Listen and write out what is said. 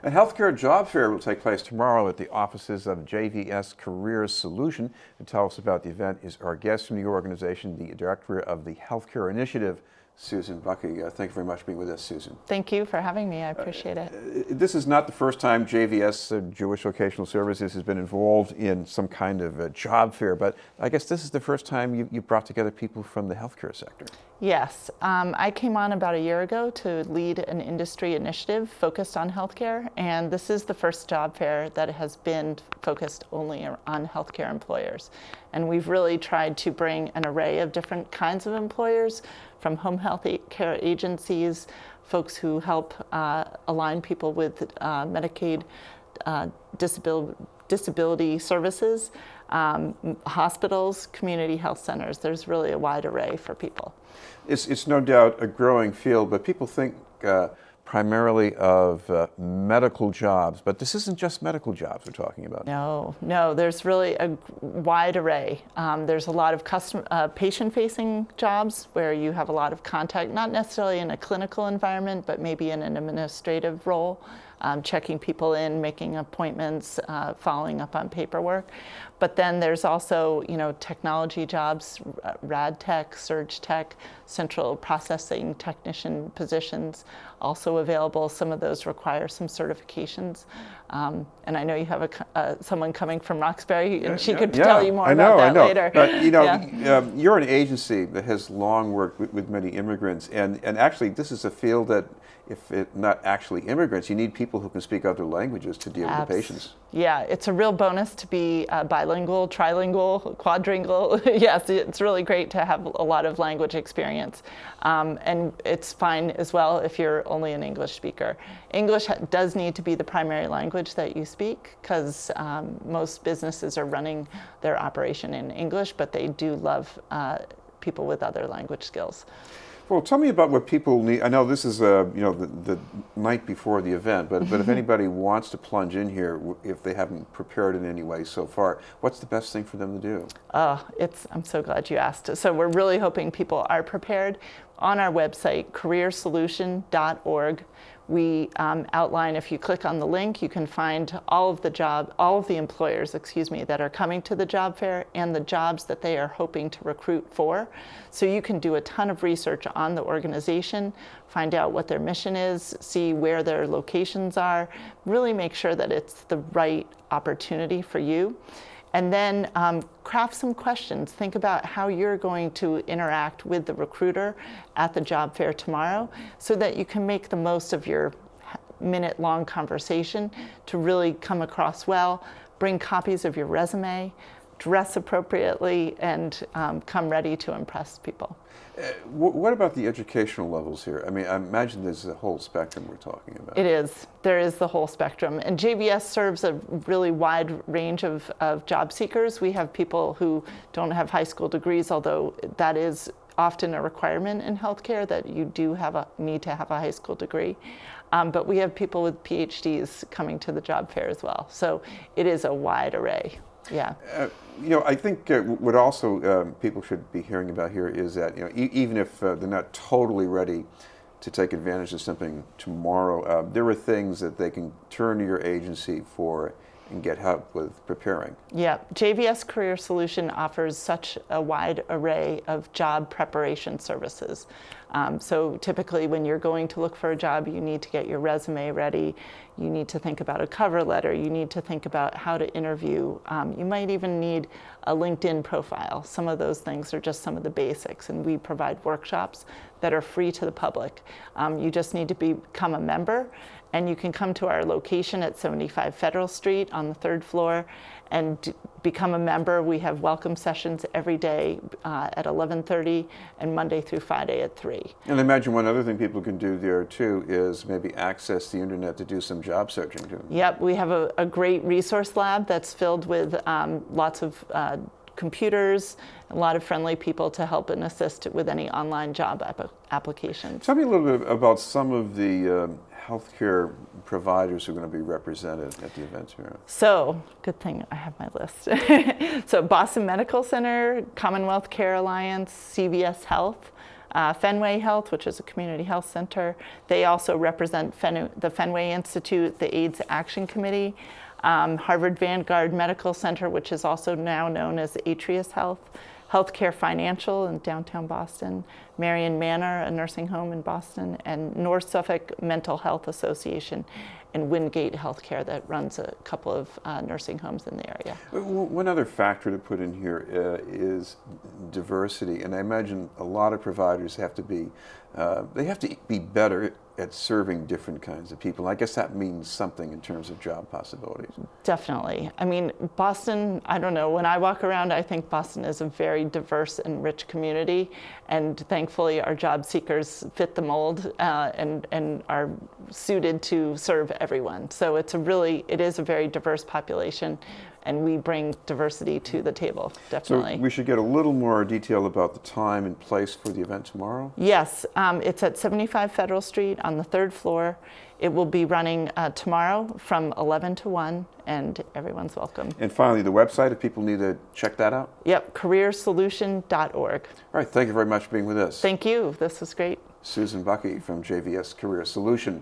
A healthcare job fair will take place tomorrow at the offices of JVS CareerSolution. To tell us about the event is our guest from the organization, the director of the Healthcare Initiative, Susan Buckey. Thank you very much for being with us, Susan. Thank you for having me. I appreciate it. This is not the first time JVS, Jewish Vocational Services, has been involved in some kind of a job fair, but I guess this is the first time you brought together people from the healthcare sector. Yes, I came on about a year ago to lead an industry initiative focused on healthcare, and this is the first job fair that has been focused only on healthcare employers. And we've really tried to bring an array of different kinds of employers, from home health care agencies, folks who help align people with Medicaid disability services, hospitals, community health centers. There's really a wide array for people. It's no doubt a growing field, but people think primarily of medical jobs, but this isn't just medical jobs we're talking about. No, there's really a wide array. There's a lot of patient-facing jobs where you have a lot of contact, not necessarily in a clinical environment, but maybe in an administrative role, checking people in, making appointments, following up on paperwork. But then there's also, technology jobs, rad tech, surge tech, central processing technician positions also available. Some of those require some certifications. And I know you have someone coming from Roxbury, and she could tell you more about that later. But, you're an agency that has long worked with many immigrants, and actually this is a field that, if it not actually immigrants, you need people who can speak other languages to deal with the patients. Yeah, it's a real bonus to be bilingual, trilingual, quadringual. Yes, it's really great to have a lot of language experience. And it's fine as well if you're only an English speaker. English does need to be the primary language that you speak, because most businesses are running their operation in English, but they do love people with other language skills. Well, tell me about what people need. I know this is the night before the event, but if anybody wants to plunge in here, if they haven't prepared in any way so far, what's the best thing for them to do? I'm so glad you asked. So we're really hoping people are prepared. On our website, CareerSolution.org, we outline, if you click on the link, you can find all of the employers, that are coming to the job fair and the jobs that they are hoping to recruit for. So you can do a ton of research on the organization, find out what their mission is, see where their locations are, really make sure that it's the right opportunity for you. And then craft some questions. Think about how you're going to interact with the recruiter at the job fair tomorrow, so that you can make the most of your minute-long conversation to really come across well. Bring copies of your resume, dress appropriately, and come ready to impress people. What about the educational levels here? I mean, I imagine there's a whole spectrum we're talking about. It is. There is the whole spectrum. And JVS serves a really wide range of job seekers. We have people who don't have high school degrees, although that is often a requirement in healthcare that you do need to have a high school degree. But we have people with PhDs coming to the job fair as well. So it is a wide array. Yeah. I think what also people should be hearing about here is that even if they're not totally ready to take advantage of something tomorrow, there are things that they can turn to your agency for and get help with preparing. Yeah, JVS Career Solution offers such a wide array of job preparation services. So typically when you're going to look for a job, you need to get your resume ready. You need to think about a cover letter. You need to think about how to interview. You might even need a LinkedIn profile. Some of those things are just some of the basics, and we provide workshops that are free to the public. You just need to become a member, and you can come to our location at 75 Federal Street on the 3rd floor and become a member. We have welcome sessions every day at 11:30 and Monday through Friday at 3. And I imagine one other thing people can do there too is maybe access the internet to do some job searching too. Yep, we have a great resource lab that's filled with lots of computers, a lot of friendly people to help and assist with any online job applications. Tell me a little bit about some of the healthcare providers who are going to be represented at the event here. So, good thing I have my list. So Boston Medical Center, Commonwealth Care Alliance, CVS Health, Fenway Health, which is a community health center. They also represent the Fenway Institute, the AIDS Action Committee, Harvard Vanguard Medical Center, which is also now known as Atrius Health, Healthcare Financial in downtown Boston, Marion Manor, a nursing home in Boston, and North Suffolk Mental Health Association, and Wingate Healthcare that runs a couple of nursing homes in the area. One other factor to put in here is diversity, and I imagine a lot of providers have to be better at serving different kinds of people. I guess that means something in terms of job possibilities. Definitely. I mean, Boston, I don't know, when I walk around, I think Boston is a very diverse and rich community, and thankfully our job seekers fit the mold and are suited to serve everyone. So it is a very diverse population, and we bring diversity to the table, definitely. So we should get a little more detail about the time and place for the event tomorrow? Yes, it's at 75 Federal Street on the 3rd floor. It will be running tomorrow from 11 to 1, and everyone's welcome. And finally, the website, if people need to check that out? Yep, CareerSolution.org. All right, thank you very much for being with us. Thank you, this was great. Susan Buckey from JVS Career Solution.